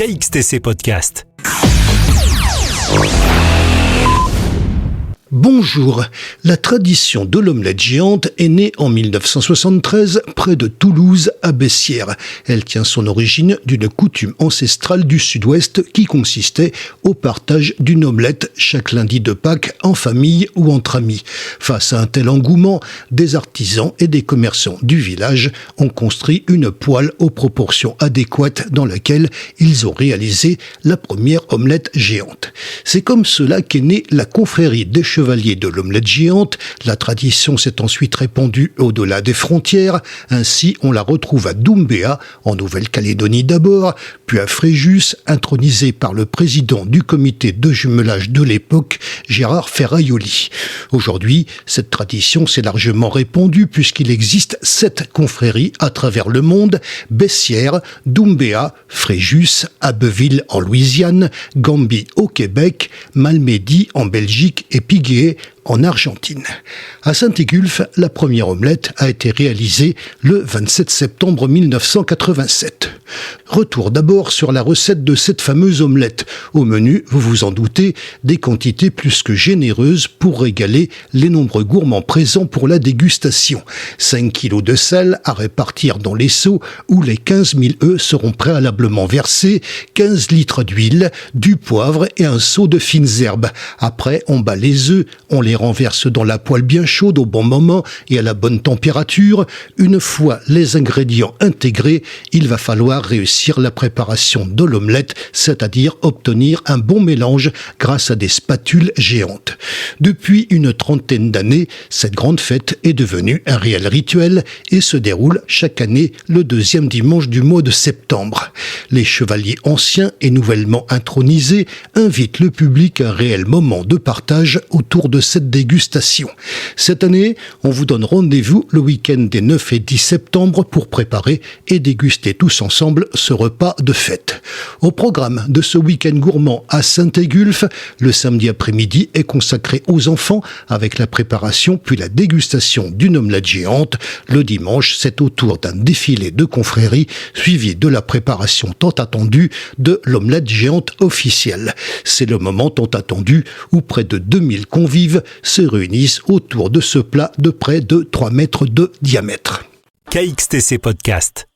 KXTC Podcast. Bonjour, la tradition de l'omelette géante est née en 1973 près de Toulouse à Bessières. Elle tient son origine d'une coutume ancestrale du sud-ouest qui consistait au partage d'une omelette chaque lundi de Pâques en famille ou entre amis. Face à un tel engouement, des artisans et des commerçants du village ont construit une poêle aux proportions adéquates dans laquelle ils ont réalisé la première omelette géante. C'est comme cela qu'est née la confrérie des chevaliers de l'omelette géante. La tradition s'est ensuite répandue au-delà des frontières. Ainsi, on la retrouve à Doumbéa, en Nouvelle-Calédonie d'abord, puis à Fréjus, intronisé par le président du comité de jumelage de l'époque, Gérard Ferraioli. Aujourd'hui, cette tradition s'est largement répandue puisqu'il existe 7 confréries à travers le monde: Bessières, Doumbéa, Fréjus, Abbeville en Louisiane, Gambie au Québec, Malmedy en Belgique et Piguet en Argentine. À Saint-Égulphe, la première omelette a été réalisée le 27 septembre 1987. Retour d'abord sur la recette de cette fameuse omelette. Au menu, vous vous en doutez, des quantités plus que généreuses pour régaler les nombreux gourmands présents pour la dégustation. 5 kilos de sel à répartir dans les seaux où les 15 000 œufs seront préalablement versés, 15 litres d'huile, du poivre et un seau de fines herbes. Après, on bat les œufs, on les renverse dans la poêle bien chaude au bon moment et à la bonne température. Une fois les ingrédients intégrés, il va falloir réussir la préparation de l'omelette, c'est-à-dire obtenir un bon mélange grâce à des spatules géantes. Depuis une trentaine d'années, cette grande fête est devenue un réel rituel et se déroule chaque année le 2e dimanche du mois de septembre. Les chevaliers anciens et nouvellement intronisés invitent le public à un réel moment de partage autour de cette dégustation. Cette année, on vous donne rendez-vous le week-end des 9 et 10 septembre pour préparer et déguster tous ensemble ce repas de fête. Au programme de ce week-end gourmand à Saint-Égulphe, le samedi après-midi est consacré aux enfants avec la préparation puis la dégustation d'une omelette géante. Le dimanche, c'est au tour d'un défilé de confréries suivi de la préparation tant attendue de l'omelette géante officielle. C'est le moment tant attendu où près de 2000 convives se réunissent autour de ce plat de près de 3 mètres de diamètre. KXTC Podcast.